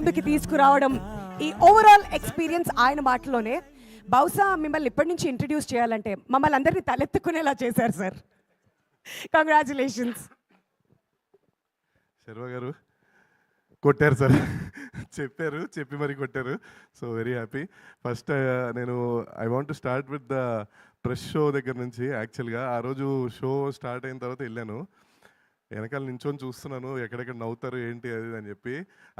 ముందుకి తీసుకురావడం, ఈ ఓవరాల్ ఎక్స్పీరియన్స్ ఆయన మాటలోనే. బహుశా మిమ్మల్ని ఇప్పటి నుంచి ఇంట్రడ్యూస్ చేయాలంటే మమ్మల్ని అందరినీ తలెత్తుకునేలా చేశారు సార్. కంగ్రాచులేషన్స్. శర్వ గారు కొట్టారు సార్, చెప్పారు, చెప్పి మరి కొట్టారు. So very happy. ఫస్ట్ నేను I want to start with the press show దగ్గర నుంచి. యాక్చువల్గా ఆ రోజు షో స్టార్ట్ అయిన తర్వాత వెళ్ళాను, వెనకాల నించొని చూస్తున్నాను ఎక్కడెక్కడ నవ్వుతారు ఏంటి అది అని చెప్పి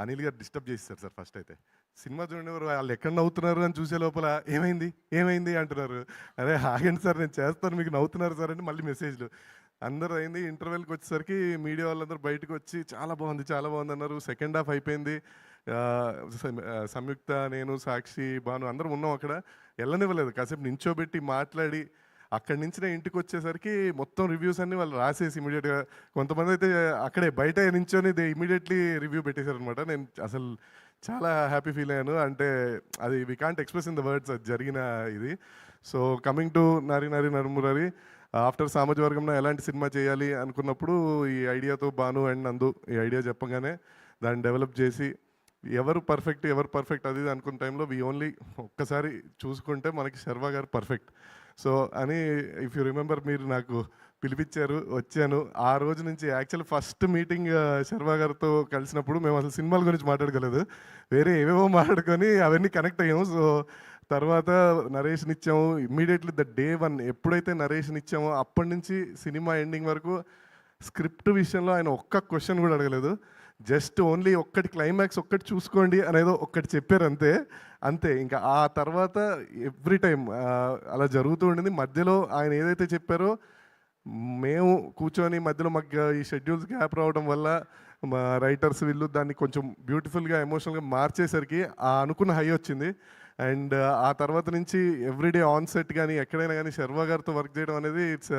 అనిల్ గారు డిస్టర్బ్ చేస్తారు సార్. ఫస్ట్ అయితే సినిమా చూడండి వాళ్ళు ఎక్కడ నవ్వుతున్నారు అని చూసే లోపల ఏమైంది ఏమైంది అంటున్నారు. అరే ఆగండి సార్ నేను చేస్తాను, మీకు నవ్వుతున్నారు సార్ అని మళ్ళీ మెసేజ్లు. అందరూ అయింది. ఇంటర్వెల్కి వచ్చేసరికి మీడియా వాళ్ళందరూ బయటకు వచ్చి చాలా బాగుంది అన్నారు. సెకండ్ హాఫ్ అయిపోయింది. సంయుక్త, నేను, సాక్షి, భాను అందరం ఉన్నాం అక్కడ. వెళ్ళనివ్వలేదు, కాసేపు నించోబెట్టి మాట్లాడి అక్కడి నుంచి నేను ఇంటికి వచ్చేసరికి మొత్తం రివ్యూస్ అన్నీ వాళ్ళు రాసేసి ఇమీడియట్గా, కొంతమంది అయితే అక్కడే బయట నించొని ఇమీడియట్లీ రివ్యూ పెట్టేశారు అనమాట. నేను అసలు చాలా హ్యాపీ ఫీల్ అయ్యాను. అంటే అది we can't express in the words అది జరిగిన ఇది. So coming to Nari Nari Nadumurari, after సామాజికవర్గంలో ఎలాంటి సినిమా చేయాలి అనుకున్నప్పుడు ఈ ఐడియాతో భాను అండ్ నందు ఈ ఐడియా చెప్పగానే దాన్ని డెవలప్ చేసి ఎవరు పర్ఫెక్ట్ అది అనుకున్న టైంలో వి ఓన్లీ ఒక్కసారి చూసుకుంటే మనకి శర్వ గారు పర్ఫెక్ట్. సో అని ఇఫ్ యూ రిమెంబర్ మీరు నాకు పిలిపించారు, వచ్చాను. ఆ రోజు నుంచి యాక్చువల్ ఫస్ట్ మీటింగ్ శర్వ గారితో కలిసినప్పుడు మేము అసలు సినిమాల గురించి మాట్లాడుకోలేదు, వేరే ఏవేవో మాట్లాడుకొని అవన్నీ కనెక్ట్ అయ్యాము. సో తర్వాత నరేషన్ ఇచ్చాము. ఇమ్మీడియట్లీ ద డే వన్ ఎప్పుడైతే నరేషన్ ఇచ్చామో అప్పటి నుంచి సినిమా ఎండింగ్ వరకు స్క్రిప్ట్ విషయంలో ఆయన ఒక్క క్వశ్చన్ కూడా అడగలేదు. జస్ట్ ఓన్లీ ఒక్కటి క్లైమాక్స్ ఒక్కటి చూసుకోండి అనేదో ఒక్కటి చెప్పారు అంతే. ఇంకా ఆ తర్వాత ఎవ్రీ టైం అలా జరుగుతూ ఉండింది. మధ్యలో ఆయన ఏదైతే చెప్పారో మేము కూర్చొని మధ్యలో మాకు ఈ షెడ్యూల్స్ గ్యాప్ రావడం వల్ల మా రైటర్స్ వీళ్ళు దాన్ని కొంచెం బ్యూటిఫుల్గా ఎమోషనల్గా మార్చేసరికి ఆ అనుకున్న హై వచ్చింది. అండ్ ఆ తర్వాత నుంచి ఎవ్రీడే ఆన్ సెట్ కానీ ఎక్కడైనా కానీ శర్వ గారితో వర్క్ చేయడం అనేది ఇట్స్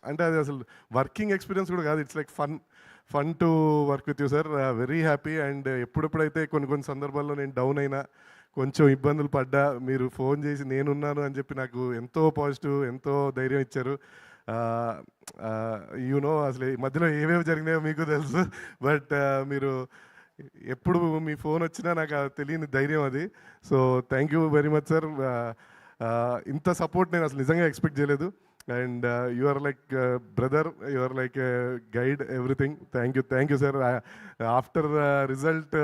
అంటే అది అసలు వర్కింగ్ ఎక్స్పీరియన్స్ కూడా కాదు, it's like fun to work with you sir. Very happy. And ఎప్పుడెప్పుడైతే కొన్ని సందర్భాల్లో నేను డౌన్ అయినా, కొంచెం ఇబ్బందులు పడ్డా, మీరు ఫోన్ చేసి నేనున్నాను అని చెప్పి నాకు ఎంతో పాజిటివ్, ఎంతో ధైర్యం ఇచ్చారు. యూనో అసలు ఈ మధ్యలో ఏవేవి జరిగినాయో మీకు తెలుసు, బట్ మీరు ఎప్పుడు మీ ఫోన్ వచ్చినా నాకు తెలియని ధైర్యం అది. So thank you very much sir. ఇంత సపోర్ట్ నేను అసలు నిజంగా ఎక్స్పెక్ట్ చేయలేదు. And you are like brother, you are like guide, everything. Thank you sir. After result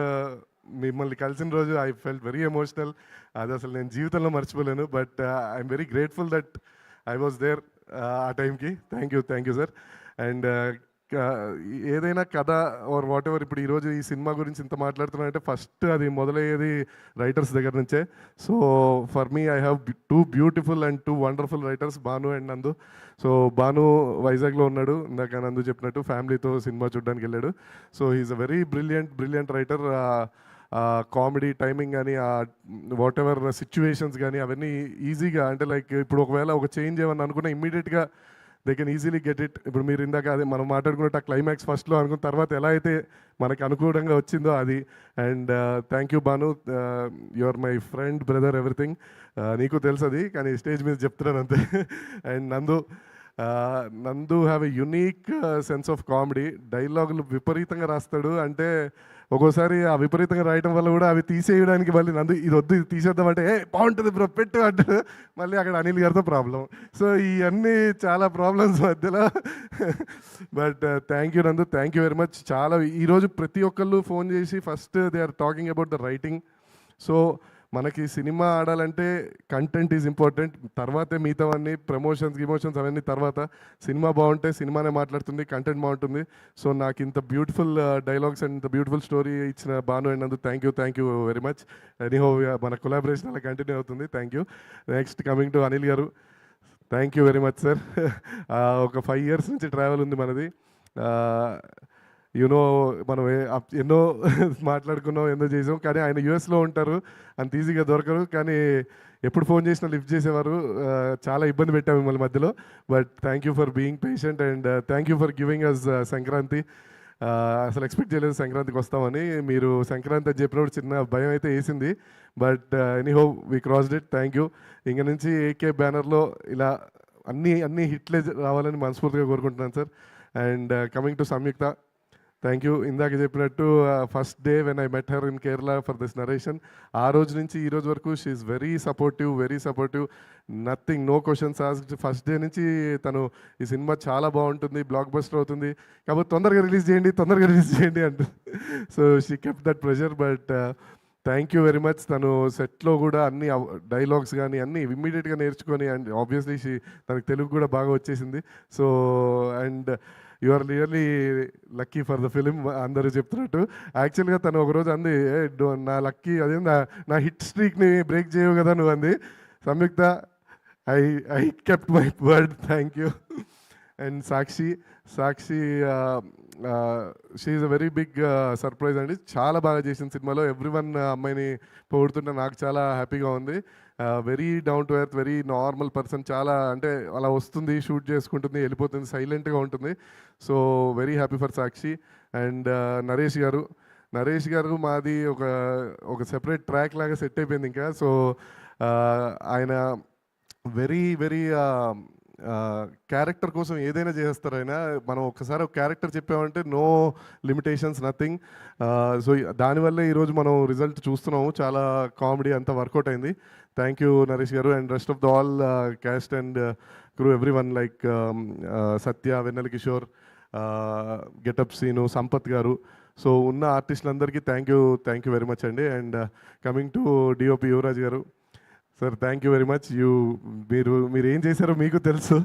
మిమ్మల్ని కలిసిన రోజు ఐ ఫెల్ట్ వెరీ ఎమోషనల్. అది అసలు నేను జీవితంలో మర్చిపోలేను. But I'm very grateful that I was there ఆ టైంకి. Thank you sir. అండ్ ఏదైనా కథ ఆర్ వాట్ ఎవర్, ఇప్పుడు ఈరోజు ఈ సినిమా గురించి ఇంత మాట్లాడుతున్నానంటే ఫస్ట్ అది మొదలయ్యేది రైటర్స్ దగ్గర నుంచే. So for me I have two beautiful and two wonderful writers, Bhanu and Nandu. So Bhanu వైజాగ్లో ఉన్నాడు, ఇందాక నందు చెప్పినట్టు ఫ్యామిలీతో సినిమా చూడడానికి వెళ్ళాడు. So he's a very brilliant writer. Comedy timing కానీ, వాట్ ఎవర్ సిచ్యువేషన్స్ కానీ అవన్నీ ఈజీగా, అంటే లైక్ ఇప్పుడు ఒకవేళ ఒక చేంజ్ ఏమన్నా అనుకున్నా ఇమ్మీడియట్గా they can easily get it. ఇప్పుడు మీరు ఇందాక అదే మనం మాట్లాడుకున్నట్టు ఆ క్లైమాక్స్ ఫస్ట్లో అనుకున్న తర్వాత ఎలా అయితే మనకు అనుకూలంగా వచ్చిందో అది. And thank you Bhanu, you are my friend, brother, everything. నీకు తెలుసు అది, కానీ స్టేజ్ మీద చెప్తున్నాను అంతే. అండ్ నందు have a unique sense of comedy. డైలాగులు విపరీతంగా రాస్తాడు. అంటే ఒక్కోసారి ఆ విపరీతంగా రాయటం వల్ల కూడా అవి తీసేయడానికి మళ్ళీ నందు ఇది వద్దు, ఇది తీసేద్దామంటే బాగుంటుంది బ్రో పెట్టు అంటాడు. మళ్ళీ అక్కడ అనిల్ గారితో ప్రాబ్లం. సో ఇవన్నీ చాలా ప్రాబ్లమ్స్ మధ్యలో. But thank you Nandu, thank you very much. చాలా ఈరోజు ప్రతి ఒక్కళ్ళు ఫోన్ చేసి first they are talking about the writing. So మనకి సినిమా ఆడాలంటే కంటెంట్ ఈజ్ ఇంపార్టెంట్, తర్వాతే మిగతావన్నీ ప్రమోషన్స్ అవన్నీ తర్వాత. సినిమా బాగుంటే సినిమానే మాట్లాడుతుంది, కంటెంట్ బాగుంటుంది. సో నాకు ఇంత బ్యూటిఫుల్ డైలాగ్స్ అండ్ ఇంత బ్యూటిఫుల్ స్టోరీ ఇచ్చిన Bhanu and Nandu thank you very much. Anyhow మన కొలాబరేషన్ అలా కంటిన్యూ అవుతుంది. Thank you. Next coming to Anil గారు, thank you very much sir. ఒక 5 years నుంచి ట్రావెల్ ఉంది మనది. యూనో మనం ఎన్నో మాట్లాడుకున్నాం, ఎన్నో చేసాం, కానీ ఆయన యూఎస్లో ఉంటారు, అంత ఈజీగా దొరకరు. కానీ ఎప్పుడు ఫోన్ చేసినా లిఫ్ట్ చేసేవారు. చాలా ఇబ్బంది పెట్టాము మిమ్మల్ని మధ్యలో. But thank you for being patient and thank you for giving us Sankranti. అసలు ఎక్స్పెక్ట్ చేయలేదు సంక్రాంతికి వస్తామని. మీరు సంక్రాంతి అని చెప్పినప్పుడు చిన్న భయం అయితే వేసింది. But anyhow we crossed it. Thank you. ఇంక నుంచి ఏకే బ్యానర్లో ఇలా అన్ని హిట్లే రావాలని మనస్ఫూర్తిగా కోరుకుంటున్నాను sir. And coming to Samyuktha, thank you. ఇందాక చెప్పినట్టు first day when I met her in Kerala for this narration, ఆ రోజు నుంచి ఈ రోజు వరకు she's very supportive, nothing, no questions asked. First day నుంచి తను ఈ సినిమా చాలా బాగుంటుంది, బ్లాక్ బస్టర్ అవుతుంది, కాబట్టి తొందరగా రిలీజ్ చేయండి అంటుంది. So she kept that pressure. But thank you very much. తను సెట్లో కూడా అన్ని డైలాగ్స్ కానీ అన్నీ ఇమ్మీడియట్గా నేర్చుకొని, అండ్ ఆబ్వియస్లీ తనకు తెలుగు కూడా బాగా వచ్చేసింది. So and you are really lucky for the film అందరూ చెప్తున్నట్టు. యాక్చువల్గా తను ఒకరోజు అంది, నా లక్కీ అదే నా హిట్ స్ట్రీక్ని బ్రేక్ చేయవు కదా నువ్వు అంది. Samyukta, I kept my word, thank you. And Sakshi she is a very big surprise అండి. చాలా బాగా చేసిన సినిమాలో. ఎవ్రీవన్ అమ్మాయిని పొగుడుతుంటే నాకు చాలా హ్యాపీగా ఉంది. Very down to earth, very normal person. చాలా అంటే అలా వస్తుంది, షూట్ చేసుకుంటుంది, వెళ్ళిపోతుంది, సైలెంట్గా ఉంటుంది. So very happy for Sakshi. And Naresh గారు మాది ఒక సెపరేట్ ట్రాక్ లాగా సెట్ అయిపోయింది ఇంకా. సో ఆయన వెరీ క్యారెక్టర్ కోసం ఏదైనా చేస్తారు ఆయన. మనం ఒక్కసారి ఒక క్యారెక్టర్ చెప్పామంటే నో లిమిటేషన్స్, నథింగ్. సో దానివల్లే ఈరోజు మనం రిజల్ట్ చూస్తున్నాము. చాలా కామెడీ అంతా వర్కౌట్ అయింది. థ్యాంక్ యూ నరేష్ గారు. And rest of the all cast and crew, everyone like Satya, Vennela Kishore, getup Seenu, Sampath గారు. సో ఉన్న ఆర్టిస్టులందరికీ థ్యాంక్ యూ వెరీ మచ్ అండి. And coming to DOP Yuvraj గారు, sir thank you very much. మీరు ఏం చేశారో మీకు తెలుసు.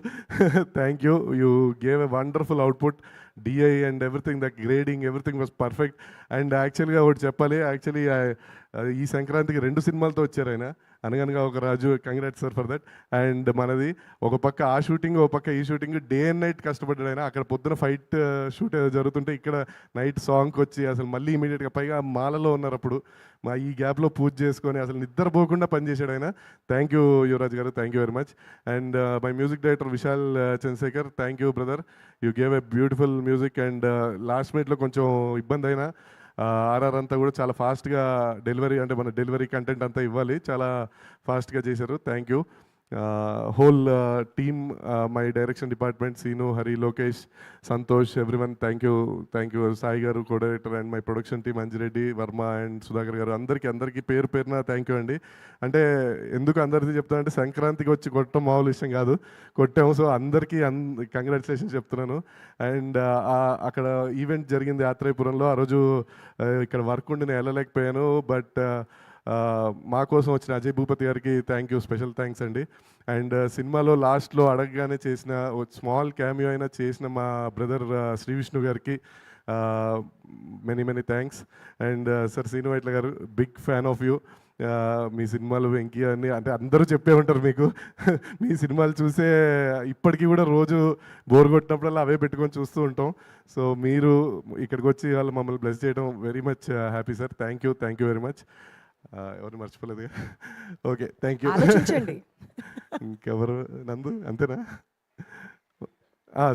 Thank you gave a wonderful output. DI and everything, the grading, everything was perfect. And యాక్చువల్గా ఒకటి చెప్పాలి, యాక్చువల్లీ ఈ సంక్రాంతికి 2 సినిమాలతో వచ్చారు ఆయన. Anaganaga Oka Raju, congrats sir for that. And మనది ఒక పక్క ఆ షూటింగ్, ఒక పక్క ఈ షూటింగ్, డే అండ్ నైట్ కష్టపడ్డాడు ఆయన. అక్కడ పొద్దున ఫైట్ షూట్ జరుగుతుంటే ఇక్కడ నైట్ సాంగ్కి వచ్చి అసలు మళ్ళీ ఇమీడియట్గా, పైగా మాలలో ఉన్నారు అప్పుడు, ఈ గ్యాప్లో పూజ చేసుకొని అసలు నిద్రపోకుండా పనిచేశాడు ఆయన. Thank you Yuvaraj garu, thank you very much. And my music director Vishal Chandrasekhar, thank you brother, you gave a beautiful music. And last మినిట్లో కొంచెం ఇబ్బంది అయినా ఆర్ఆర్ అంతా కూడా చాలా ఫాస్ట్గా డెలివరీ, అంటే మన డెలివరీ కంటెంట్ అంతా ఇవ్వాలి, చాలా ఫాస్ట్గా చేశారు. Thank you. Whole team, my direction department, Seenu, Hari, Lokesh, Santosh, everyone, thank you. Sai గారు co director, and my production team, Anjireddy, Varma and Sudhakar గారు, అందరికీ పేరున థ్యాంక్ యూ అండి. అంటే ఎందుకు అందరికీ చెప్తానంటే, సంక్రాంతికి వచ్చి కొట్టడం మామూలు విషయం కాదు, కొట్టాము. సో అందరికీ కంగ్రాచులేషన్స్ చెప్తున్నాను. అండ్ అక్కడ ఈవెంట్ జరిగింది యాత్రేపురంలో, ఆ రోజు ఇక్కడ వర్క్ ఉండి నేను వెళ్ళలేకపోయాను. బట్ మా కోసం వచ్చిన అజయ్ భూపతి గారికి థ్యాంక్ యూ, స్పెషల్ థ్యాంక్స్ అండి. అండ్ సినిమాలో లాస్ట్లో అడగగానే చేసిన స్మాల్ క్యామియో అయినా చేసిన మా బ్రదర్ శ్రీ విష్ణు గారికి many thanks. And sir Seenu Vaitla garu, big fan of you. మీ సినిమాలు వెంకీ అని అంటే అందరూ చెప్పే ఉంటారు మీకు. మీ సినిమాలు చూసే ఇప్పటికీ కూడా రోజు బోర్ కొట్టినప్పుడల్లా అవే పెట్టుకొని చూస్తూ ఉంటాం. సో మీరు ఇక్కడికి వచ్చి వాళ్ళు మమ్మల్ని బ్లెస్ చేయడం very much happy sir. Thank you very much. ఎవరు మర్చిపోలేదు. Okay, thank you. ఇంకెవరు, నందు అంతేనా?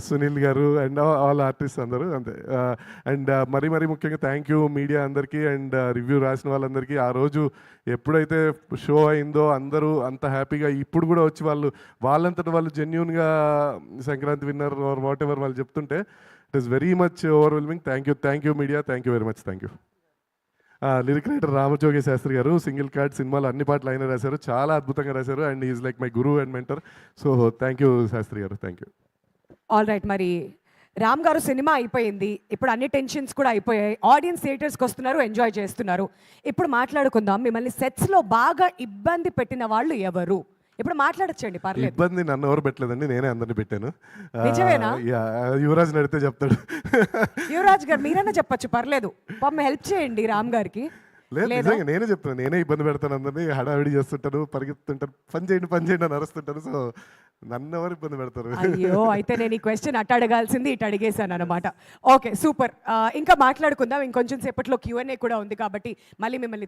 సునీల్ గారు అండ్ ఆల్ ఆర్టిస్ట్ అందరూ అంతే. అండ్ మరీ ముఖ్యంగా థ్యాంక్ యూ మీడియా అందరికీ అండ్ రివ్యూ రాసిన వాళ్ళందరికీ. ఆ రోజు ఎప్పుడైతే షో అయిందో అందరూ అంత హ్యాపీగా, ఇప్పుడు కూడా వచ్చి వాళ్ళంతట వాళ్ళు జెన్యూన్గా Sankranti winner or whatever వాళ్ళు చెప్తుంటే it is very much overwhelming. Thank you media, thank you very much. Thank you. Lyric writer Ramajogi Sastry garu, single card సినిమాలో అన్ని పాటలు ఆయన రాశారు, చాలా అద్భుతంగా రాశారు. And is like my guru and mentor. So thank you Sastry garu, thank you. All right, మరి రామ్ గారు సినిమా అయిపోయింది, ఇప్పుడు అన్ని టెన్షన్స్ కూడా అయిపోయాయి, ఆడియన్స్ థియేటర్స్కి వస్తున్నారు, ఎంజాయ్ చేస్తున్నారు. ఇప్పుడు మాట్లాడుకుందాం, మిమ్మల్ని సెట్స్లో బాగా ఇబ్బంది పెట్టిన వాళ్ళు ఎవరు? ఇప్పుడు మాట్లాడచ్చండి, పర్లేదు. ఇబ్బంది నన్ను ఎవరు పెట్టలేదండి, నేనే అందరిని పెట్టాను. నిజమేనా? యువరాజ్ అడిగితే చెప్తాడు. యువరాజ్ గారు మీరైనా చెప్పచ్చు, పర్లేదు, పాపం హెల్ప్ చేయండి రామ్ గారికి. లేదు, నిజంగా నేనే చెప్తాను, నేనే ఇబ్బంది పెడతాను అందరినీ, హడావిడి చేస్తుంటాను, పరిగెత్తుంటాను, పని చేయండి అని అరుస్తుంటాను. సో నన్ను ఎవరు ఇబ్బంది పెడతారు? అయ్యో, అయితే నేను ఈ క్వశ్చన్ అటు అడగాల్సింది ఇటు అడిగేశాను అనమాట. Okay, super. ఇంకా మాట్లాడుకుందాం, ఇంకొంచెం సేపట్లో Q&A కూడా ఉంది కాబట్టి మళ్ళీ మిమ్మల్ని